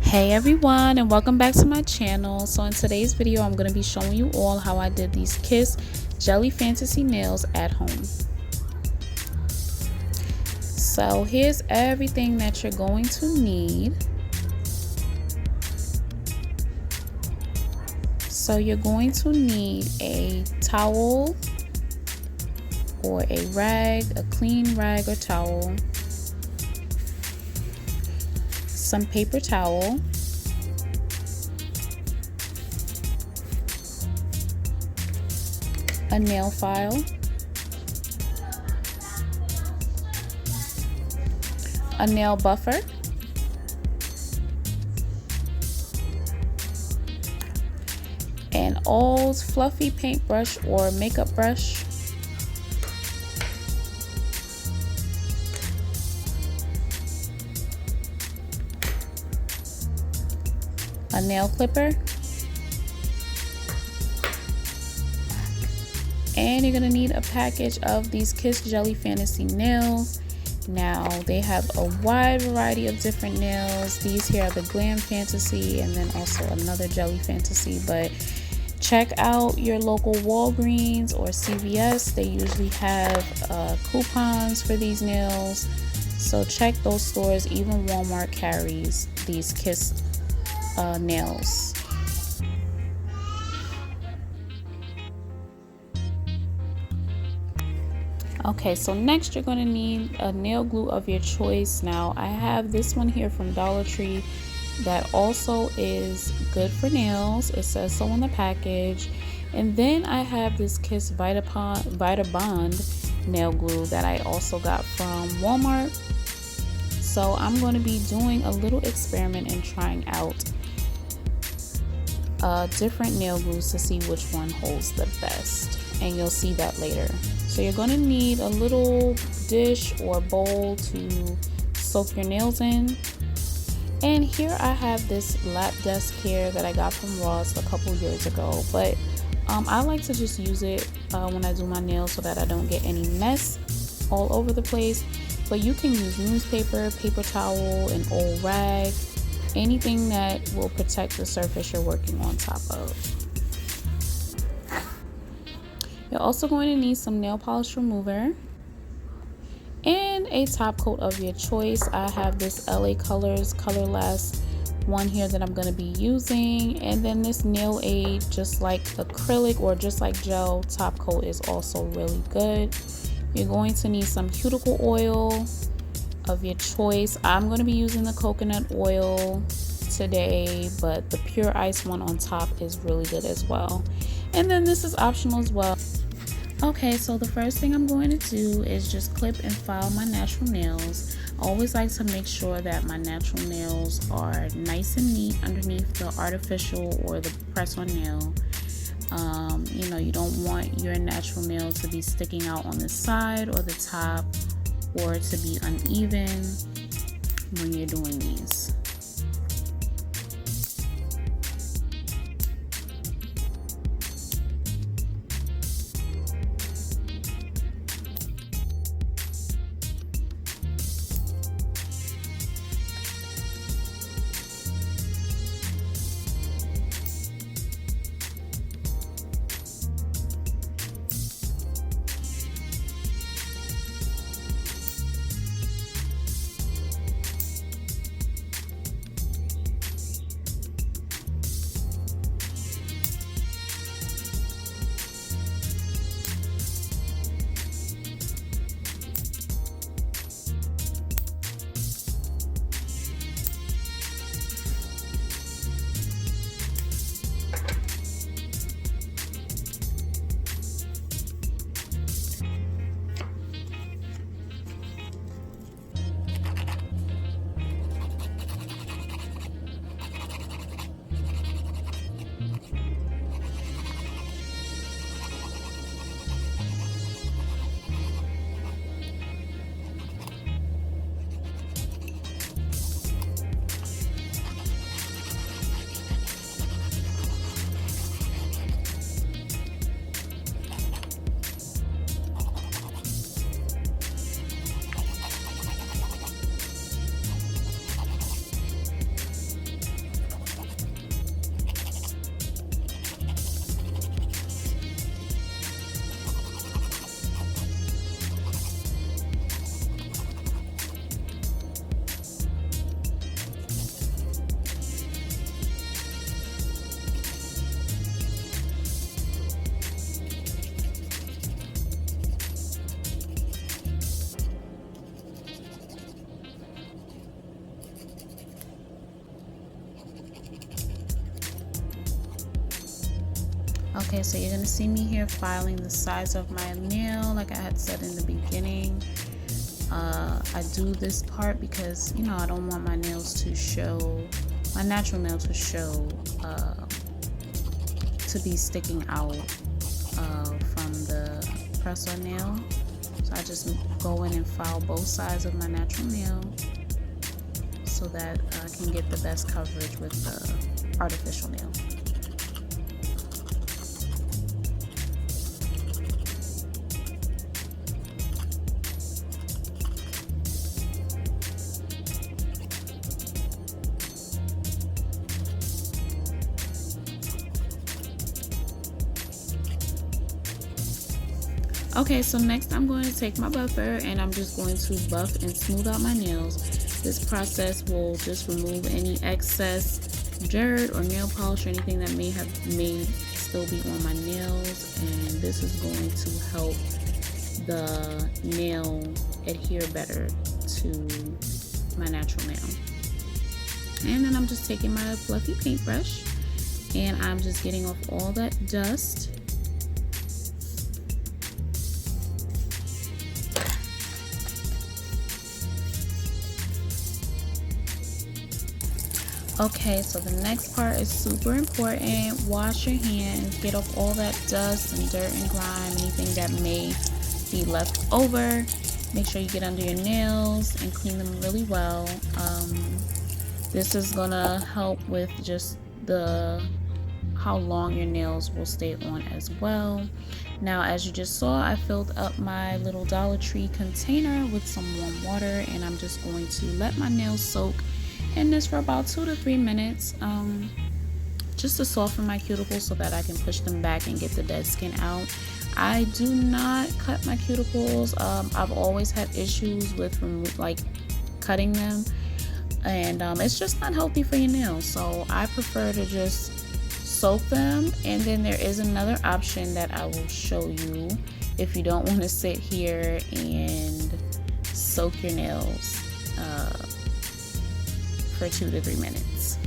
Hey everyone, and welcome back to my channel. So in today's video I'm going to be showing you all how I did these Kiss Jelly Fantasy nails at home. So here's everything that you're going to need. So you're going to need a towel or a rag, a clean rag or towel, some paper towel, a nail file, a nail buffer, an old fluffy paintbrush or makeup brush, a nail clipper, and you're gonna need a package of these Kiss Jelly Fantasy nails. Now they have a wide variety of different nails. These here are the Glam Fantasy and then also another Jelly Fantasy, but check out your local Walgreens or CVS. They usually have coupons for these nails, so check those stores. Even Walmart carries these Kiss nails. Okay, so next you're going to need a nail glue of your choice. Now I have this one here from Dollar Tree that also is good for nails. It says so on the package. And then I have this Kiss Vitabond nail glue that I also got from Walmart. So I'm going to be doing a little experiment and trying out different nail glues to see which one holds the best, and you'll see that later. So you're going to need a little dish or bowl to soak your nails in. And here I have this lap desk here that I got from Ross a couple years ago, but I like to just use it when I do my nails so that I don't get any mess all over the place. But you can use newspaper, paper towel, an old rag, anything that will protect the surface you're working on top of. You're also going to need some nail polish remover and a top coat of your choice. I have this LA Colors Colorless one here that I'm going to be using, and then this Nail Aid, just like acrylic or just like gel top coat, is also really good. You're going to need some cuticle oil of your choice. I'm going to be using the coconut oil today, but the pure ice one on top is really good as well. And then this is optional as well. Okay, so the first thing I'm going to do is just clip and file my natural nails. I always like to make sure that my natural nails are nice and neat underneath the artificial or the press-on nail. You know, you don't want your natural nail to be sticking out on the side or the top, or to be uneven when you're doing these. Okay, so you're gonna see me here filing the size of my nail like I had said in the beginning. I do this part because, you know, I don't want my nails to show, my natural nail to show, to be sticking out from the press-on nail. So I just go in and file both sides of my natural nail so that I can get the best coverage with the artificial nail. Okay, so next I'm going to take my buffer and I'm just going to buff and smooth out my nails. This process will just remove any excess dirt or nail polish or anything that may still be on my nails, and this is going to help the nail adhere better to my natural nail. And then I'm just taking my fluffy paintbrush and I'm just getting off all that dust. Okay, so the next part is super important. Wash your hands, get off all that dust and dirt and grime, anything that may be left over. Make sure you get under your nails and clean them really well. This is gonna help with just how long your nails will stay on as well. Now, as you just saw, I filled up my little Dollar Tree container with some warm water, and I'm just going to let my nails soak in this for about 2 to 3 minutes, just to soften my cuticles so that I can push them back and get the dead skin out. I do not cut my cuticles. I've always had issues with cutting them, and it's just not healthy for your nails, so I prefer to just soak them. And then there is another option that I will show you if you don't want to sit here and soak your nails for 2 to 3 minutes.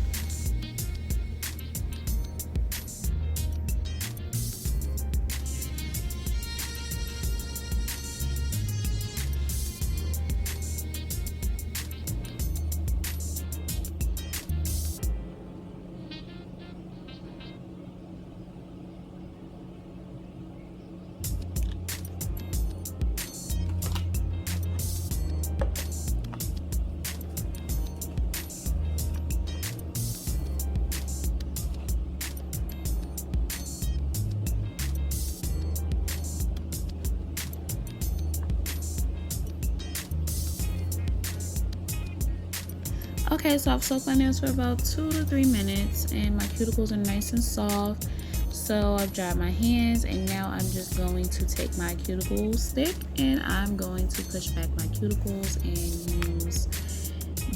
Okay, so I've soaked my nails for about 2 to 3 minutes and my cuticles are nice and soft. So I've dried my hands, and now I'm just going to take my cuticle stick and I'm going to push back my cuticles and use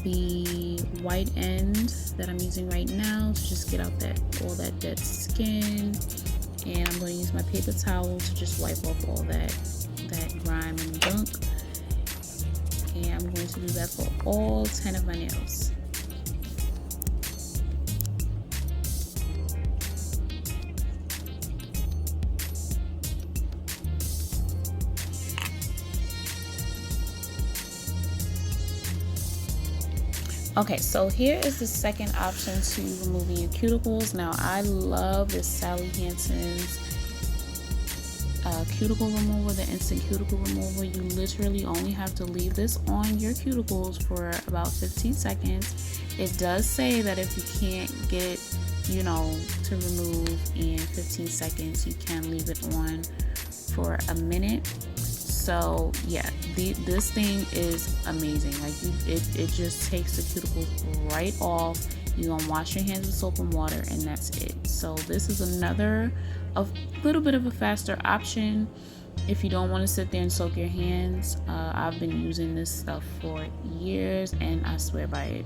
the white end that I'm using right now to just get out all that dead skin. And I'm going to use my paper towel to just wipe off all that grime and gunk. And I'm going to do that for all 10 of my nails. Okay, so here is the second option to removing your cuticles. Now, I love this Sally Hansen's cuticle remover, the instant cuticle remover. You literally only have to leave this on your cuticles for about 15 seconds. It does say that if you can't get, to remove in 15 seconds, you can leave it on for a minute. So yeah, this thing is amazing. It just takes the cuticles right off. You're gonna wash your hands with soap and water, and that's it. So this is a little bit of a faster option if you don't want to sit there and soak your hands. I've been using this stuff for years and I swear by it.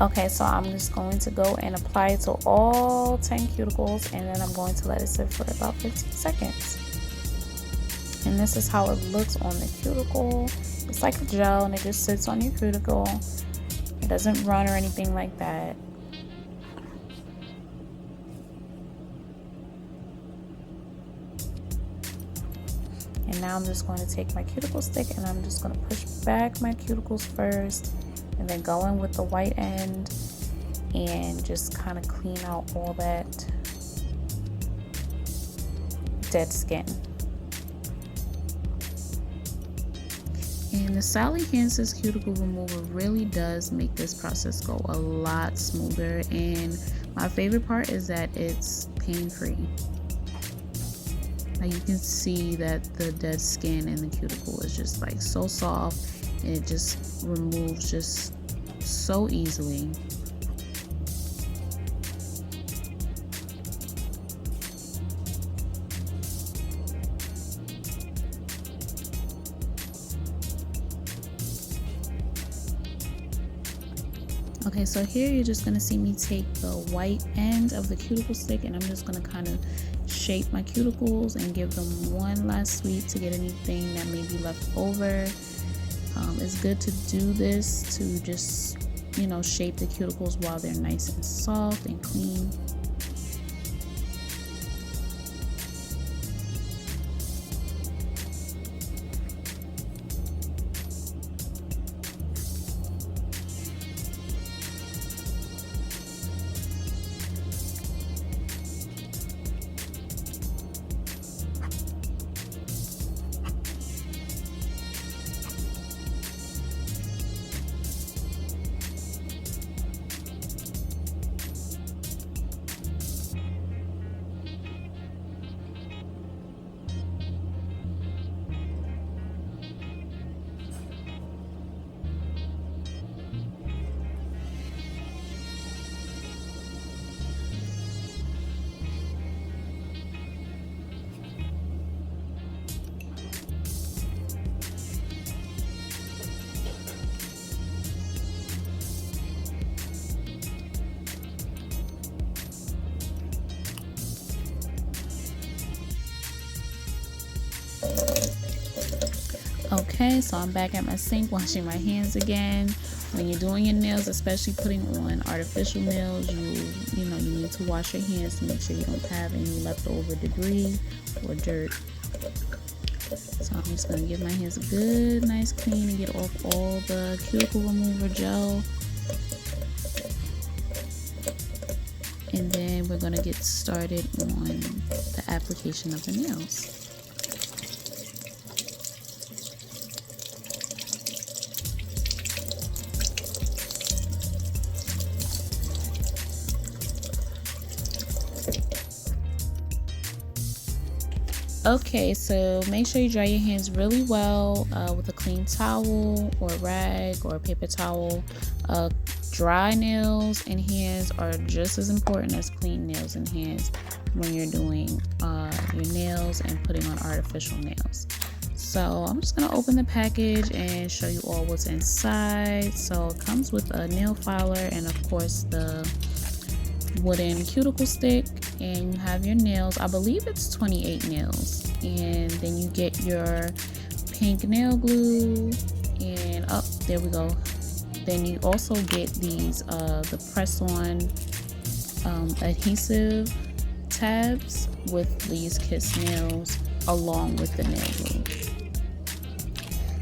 Okay, so I'm just going to go and apply it to all 10 cuticles, and then I'm going to let it sit for about 15 seconds. And this is how it looks on the cuticle. It's like a gel and it just sits on your cuticle. It doesn't run or anything like that. And now I'm just going to take my cuticle stick and I'm just going to push back my cuticles first, and then go in with the white end and just kind of clean out all that dead skin. And the Sally Hansen's cuticle remover really does make this process go a lot smoother, and my favorite part is that it's pain-free. Now you can see that the dead skin in the cuticle is just like so soft, and it just removes just so easily. Okay, so here you're just gonna see me take the white end of the cuticle stick, and I'm just gonna kind of shape my cuticles and give them one last sweep to get anything that may be left over. It's good to do this to just, you know, shape the cuticles while they're nice and soft and clean. Okay, so I'm back at my sink washing my hands again. When you're doing your nails, especially putting on artificial nails, you need to wash your hands to make sure you don't have any leftover debris or dirt. So I'm just gonna give my hands a good nice clean and get off all the cuticle remover gel. And then we're gonna get started on the application of the nails. Okay, so make sure you dry your hands really well with a clean towel or a rag or a paper towel. Dry nails and hands are just as important as clean nails and hands when you're doing your nails and putting on artificial nails. So I'm just gonna open the package and show you all what's inside. So it comes with a nail filer and of course the wooden cuticle stick, and you have your nails. I believe it's 28 nails, and then you get your pink nail glue, and there we go. Then you also get these the press-on adhesive tabs with these kiss nails along with the nail glue.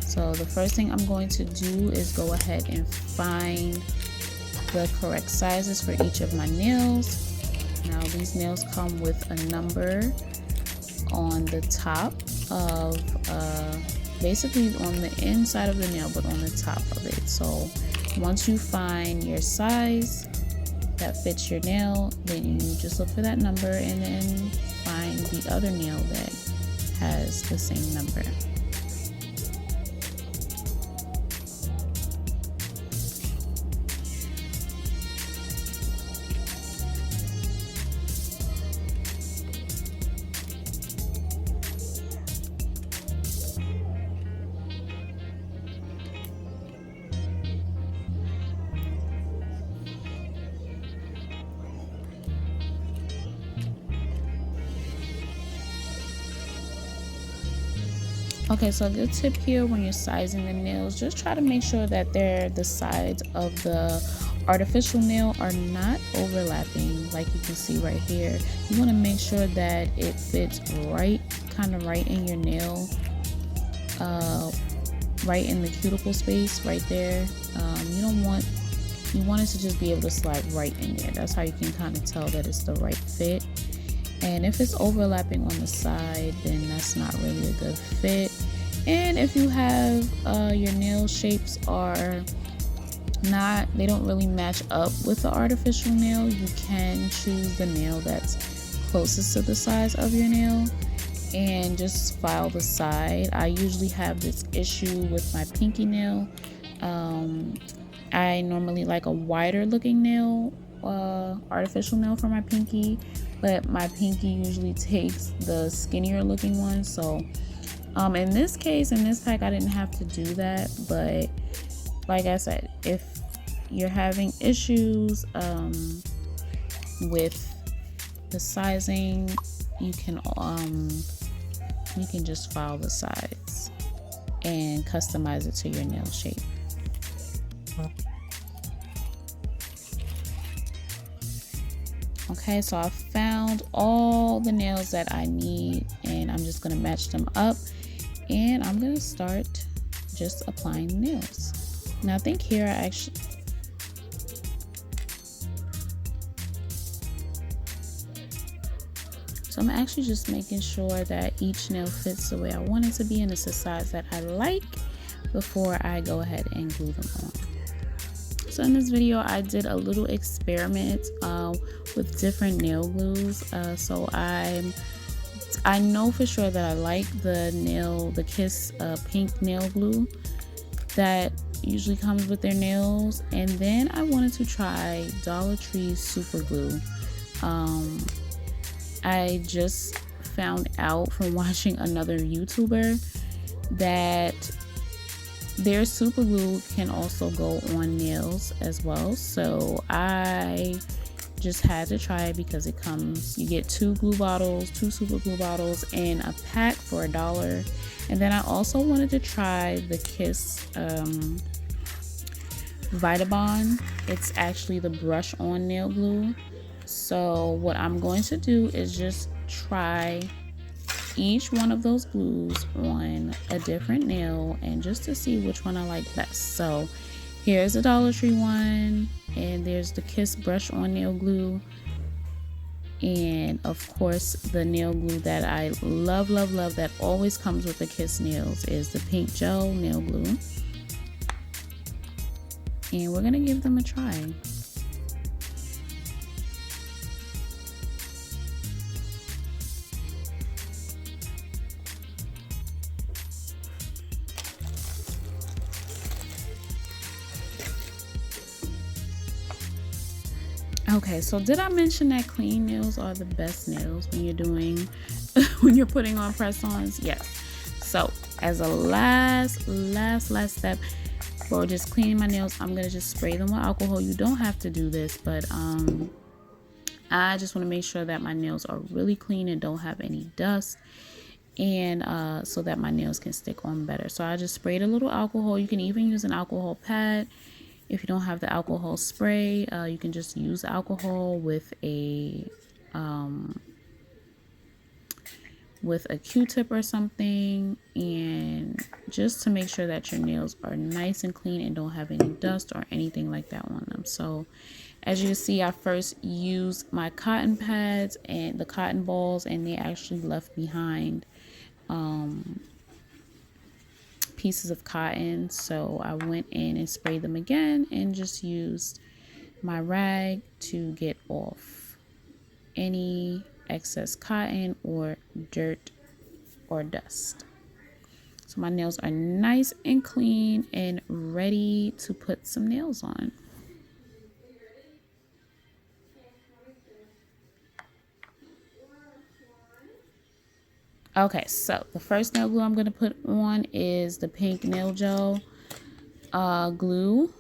So the first thing I'm going to do is go ahead and find the correct sizes for each of my nails. Now these nails come with a number on the top of basically on the inside of the nail, but on the top of it. So once you find your size that fits your nail, then you just look for that number and then find the other nail that has the same number. Okay, so a good tip here when you're sizing the nails, just try to make sure that the sides of the artificial nail are not overlapping like you can see right here. You want to make sure that it fits right, kind of right in your nail, right in the cuticle space right there. You want it to just be able to slide right in there. That's how you can kind of tell that it's the right fit. And if it's overlapping on the side, then that's not really a good fit. And if you have your nail shapes are not, they don't really match up with the artificial nail, you can choose the nail that's closest to the size of your nail and just file the side. I usually have this issue with my pinky nail. I normally like a wider looking nail, artificial nail for my pinky, but my pinky usually takes the skinnier looking one. So in this case, in this pack, I didn't have to do that, but like I said, if you're having issues with the sizing, you can just file the sides and customize it to your nail shape. Okay, so I found all the nails that I need and I'm just gonna match them up and I'm gonna start just applying the nails. Now I think here so I'm actually just making sure that each nail fits the way I want it to be and it's the size that I like before I go ahead and glue them on. So in this video, I did a little experiment with different nail glues. So I know for sure that I like the Kiss pink nail glue that usually comes with their nails. And then I wanted to try Dollar Tree's super glue. I just found out from watching another YouTuber that their super glue can also go on nails as well. So I just had to try it because it comes, you get two super glue bottles in a pack for $1. And then I also wanted to try the Kiss Vitabond. It's actually the brush on nail glue. So what I'm going to do is just try each one of those glues on a different nail and just to see which one I like best. So here's the Dollar Tree one, and there's the Kiss brush on nail glue, and of course the nail glue that I love that always comes with the Kiss nails is the pink gel nail glue, and we're gonna give them a try. Okay, so did I mention that clean nails are the best nails when you're doing when you're putting on press-ons? Yes. So as a last step for just cleaning my nails, I'm gonna just spray them with alcohol. You don't have to do this, but I just want to make sure that my nails are really clean and don't have any dust, and so that my nails can stick on better. So I just sprayed a little alcohol. You can even use an alcohol pad. If you don't have the alcohol spray, you can just use alcohol with a Q-tip or something, and just to make sure that your nails are nice and clean and don't have any dust or anything like that on them. So as you can see, I first used my cotton pads and the cotton balls, and they actually left behind pieces of cotton. So I went in and sprayed them again and just used my rag to get off any excess cotton or dirt or dust. So my nails are nice and clean and ready to put some nails on. Okay, so the first nail glue I'm going to put on is the pink nail gel glue.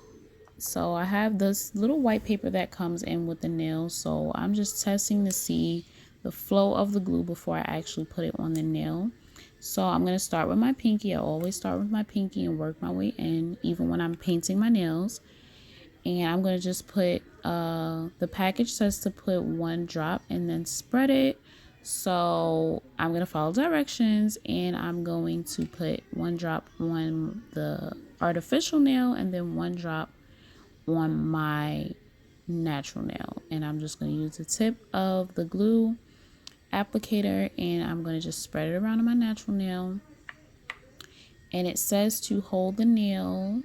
So I have this little white paper that comes in with the nail. So I'm just testing to see the flow of the glue before I actually put it on the nail. So I'm going to start with my pinky. I always start with my pinky and work my way in, even when I'm painting my nails. And I'm going to just put, the package says to put 1 drop and then spread it. So I'm going to follow directions, and I'm going to put 1 drop on the artificial nail and then 1 drop on my natural nail. And I'm just going to use the tip of the glue applicator, and I'm going to just spread it around on my natural nail. And it says to hold the nail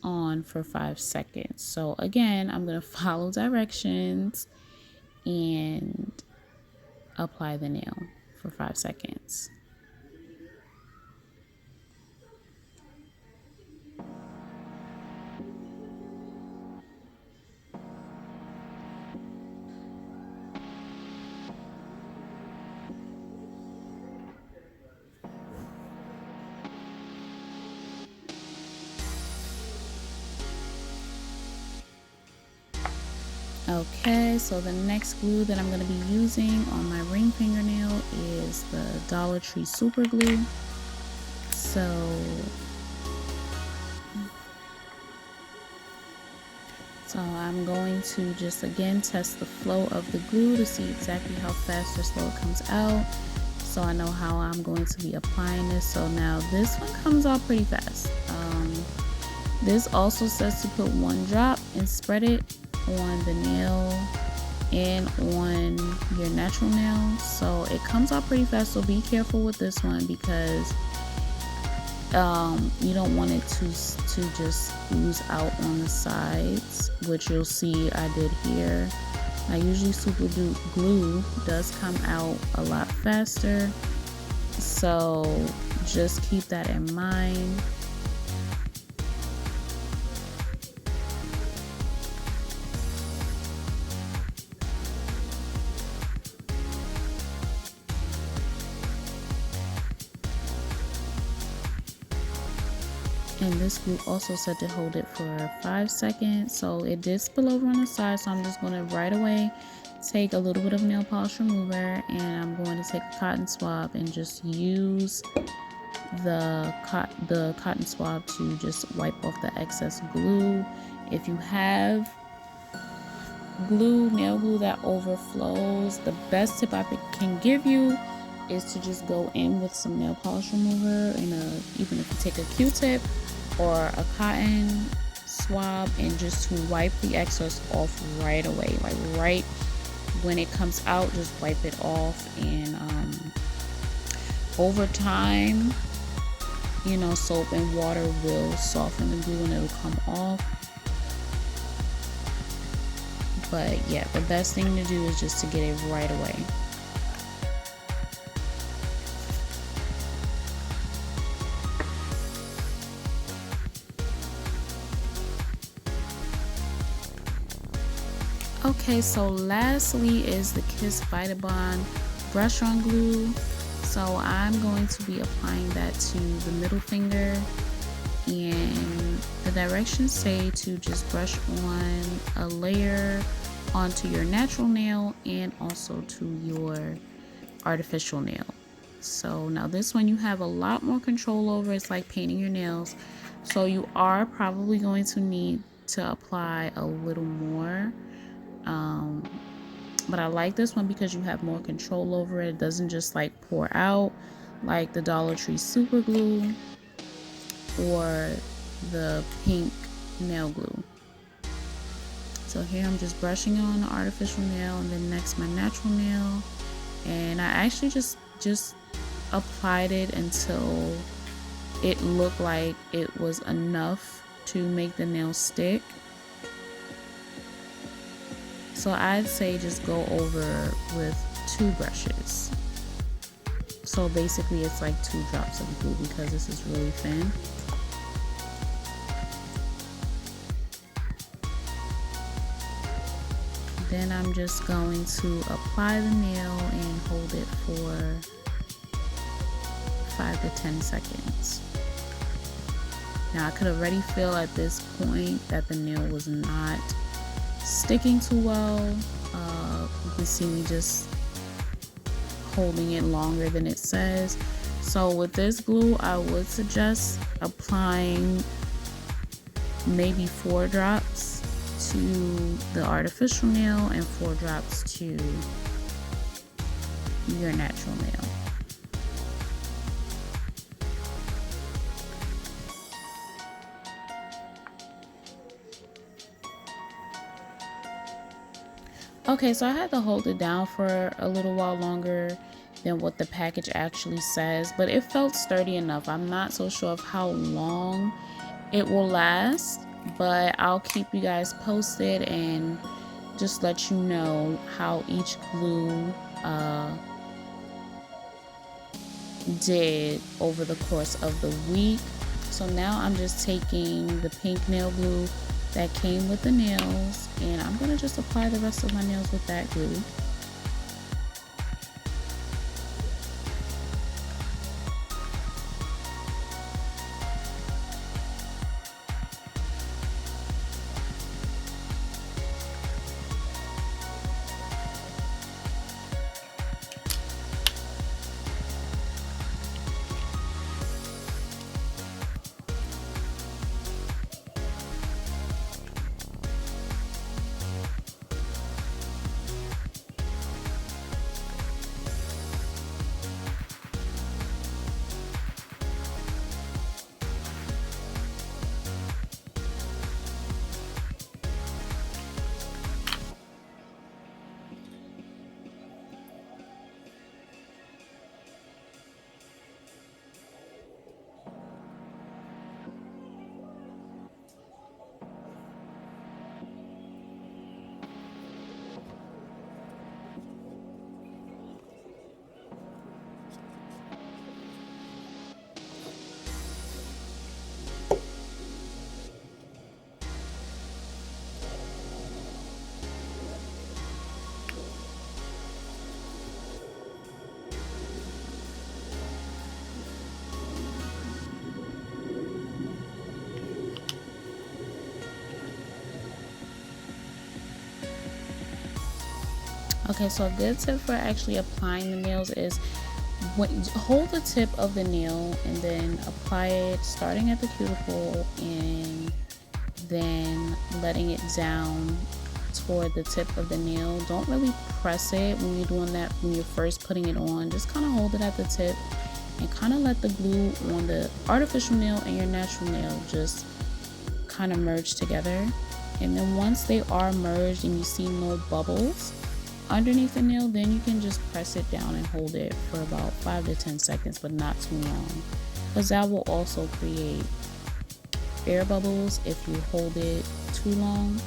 on for 5 seconds. So again, I'm going to follow directions and apply the nail for 5 seconds. Okay, so the next glue that I'm going to be using on my ring fingernail is the Dollar Tree Super Glue. So I'm going to just again test the flow of the glue to see exactly how fast or slow it comes out, so I know how I'm going to be applying this. So now this one comes out pretty fast. This also says to put 1 drop and spread it on the nail and on your natural nail, so it comes out pretty fast. So be careful with this one, because you don't want it to just ooze out on the sides, which you'll see I did here. Now usually super glue does come out a lot faster, so just keep that in mind. And this glue also said to hold it for 5 seconds, so it did spill over on the side. So I'm just going to right away take a little bit of nail polish remover, and I'm going to take a cotton swab and just use the cotton swab to just wipe off the excess glue. If you have nail glue that overflows, the best tip I can give you is to just go in with some nail polish remover, and even if you take a Q-tip or a cotton swab, and just to wipe the excess off right away, like right when it comes out, just wipe it off. And over time, you know, soap and water will soften the glue and it'll come off. But yeah, the best thing to do is just to get it right away. Okay, so lastly is the Kiss Vitabond brush on glue. So I'm going to be applying that to the middle finger, and the directions say to just brush on a layer onto your natural nail and also to your artificial nail. So now this one you have a lot more control over. It's like painting your nails, so you are probably going to need to apply a little more. But I like this one because you have more control over it. It doesn't just like pour out like the Dollar Tree Super Glue or the pink nail glue. So here I'm just brushing on the artificial nail, and then next my natural nail. And I actually just applied it until it looked like it was enough to make the nail stick. So I'd say just go over with 2 brushes. So basically it's like 2 drops of glue because this is really thin. Then I'm just going to apply the nail and hold it for 5 to 10 seconds. Now I could already feel at this point that the nail was not sticking too well. You can see me just holding it longer than it says. So with this glue, I would suggest applying maybe 4 drops to the artificial nail and 4 drops to your natural nail. Okay, so I had to hold it down for a little while longer than what the package actually says, but it felt sturdy enough. I'm not so sure of how long it will last, but I'll keep you guys posted and just let you know how each glue did over the course of the week. So now I'm just taking the pink nail glue that came with the nails, and I'm gonna just apply the rest of my nails with that glue. Okay, so a good tip for actually applying the nails is hold the tip of the nail and then apply it starting at the cuticle and then letting it down toward the tip of the nail. Don't really press it when you're doing that, when you're first putting it on. Just kind of hold it at the tip and kind of let the glue on the artificial nail and your natural nail just kind of merge together. And then once they are merged and you see no bubbles underneath the nail, then you can just press it down and hold it for about 5 to 10 seconds, but not too long, because that will also create air bubbles if you hold it too long.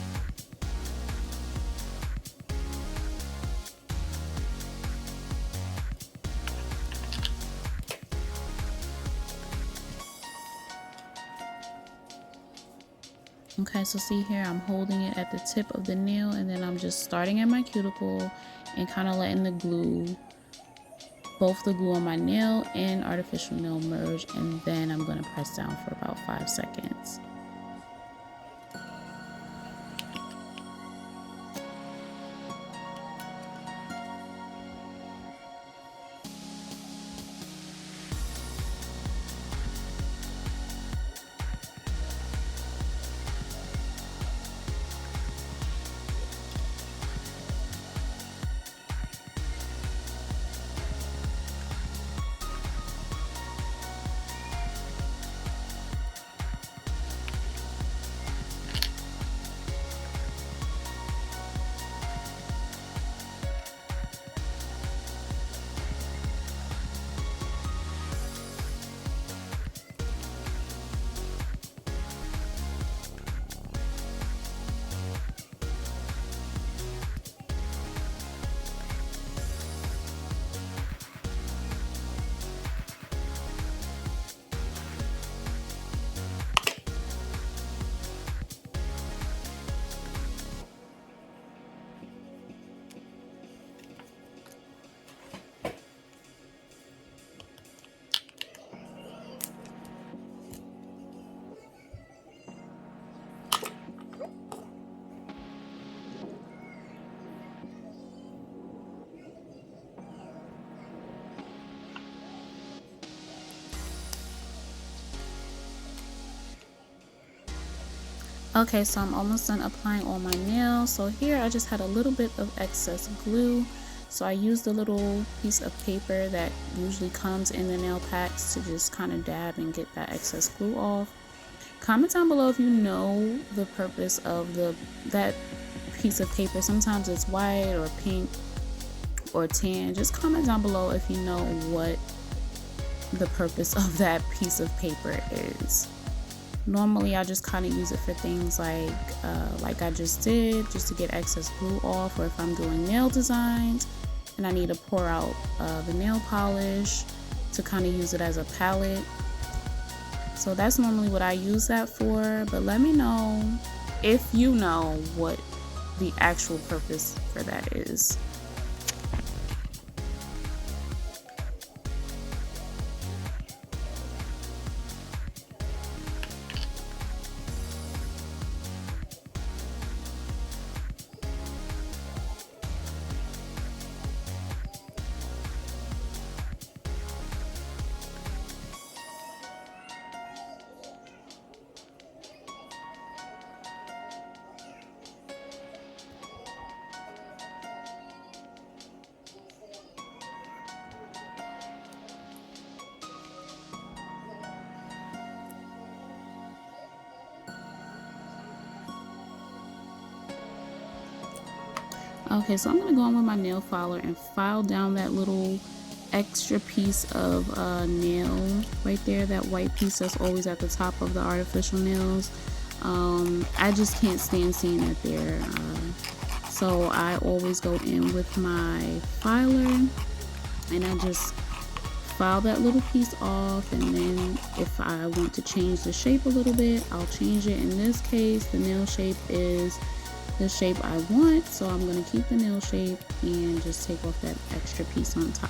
Okay, so see here, I'm holding it at the tip of the nail, and then I'm just starting at my cuticle and kind of letting the glue, both the glue on my nail and artificial nail merge, and then I'm going to press down for about 5 seconds. Okay, so I'm almost done applying all my nails. So here I just had a little bit of excess glue. So I used a little piece of paper that usually comes in the nail packs to just kind of dab and get that excess glue off. Comment down below if you know the purpose of that piece of paper. Sometimes it's white or pink or tan. Just comment down below if you know what the purpose of that piece of paper is. Normally I just kind of use it for things like I just did, just to get excess glue off, or if I'm doing nail designs and I need to pour out the nail polish to kind of use it as a palette. So that's normally what I use that for, but let me know if you know what the actual purpose for that is. Okay, so I'm going to go in with my nail filer and file down that little extra piece of nail right there, that white piece that's always at the top of the artificial nails. I just can't stand seeing that there. So I always go in with my filer and I just file that little piece off, and then if I want to change the shape a little bit, I'll change it. In this case, the nail shape is the shape I want, so I'm going to keep the nail shape and just take off that extra piece on top.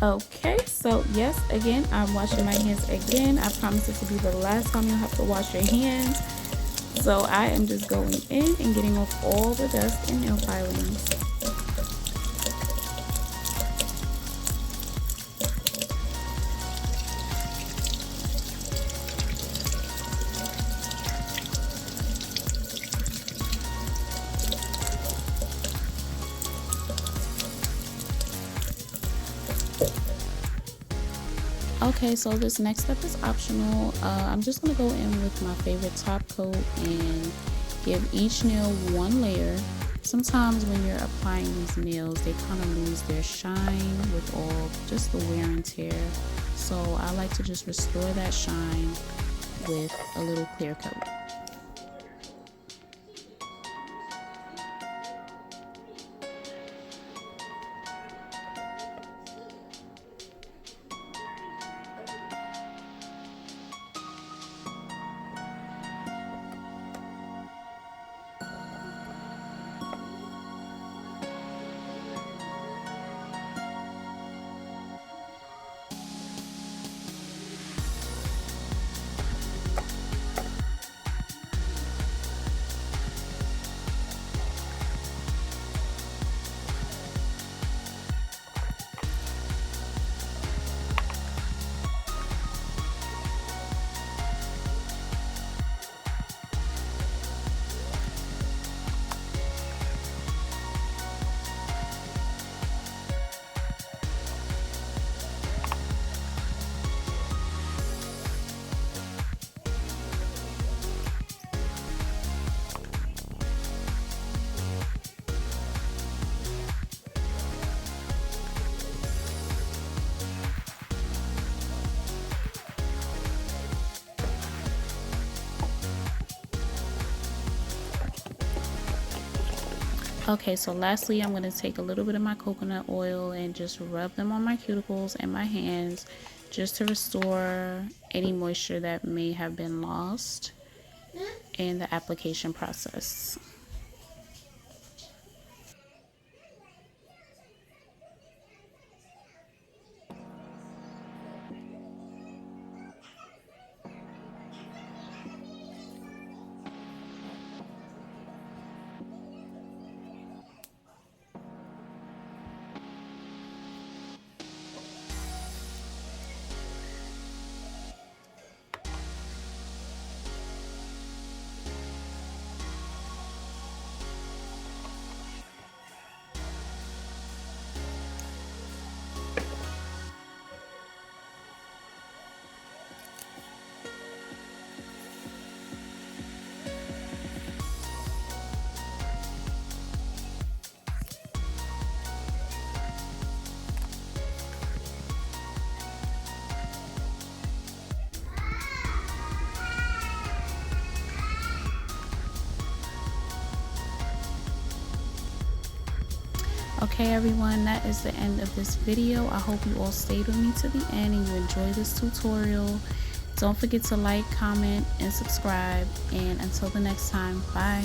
Okay, so yes, again, I'm washing my hands again. I promise this will be the last time you'll have to wash your hands. So I am just going in and getting off all the dust and nail filings. Okay, so this next step is optional. I'm just going to go in with my favorite top coat and give each nail one layer. Sometimes when you're applying these nails, they kind of lose their shine with all just the wear and tear. So I like to just restore that shine with a little clear coat. Okay, so lastly, I'm going to take a little bit of my coconut oil and just rub them on my cuticles and my hands just to restore any moisture that may have been lost in the application process. Okay everyone, that is the end of this video. I hope you all stayed with me to the end and you enjoyed this tutorial. Don't forget to like, comment, and subscribe. And until the next time, bye.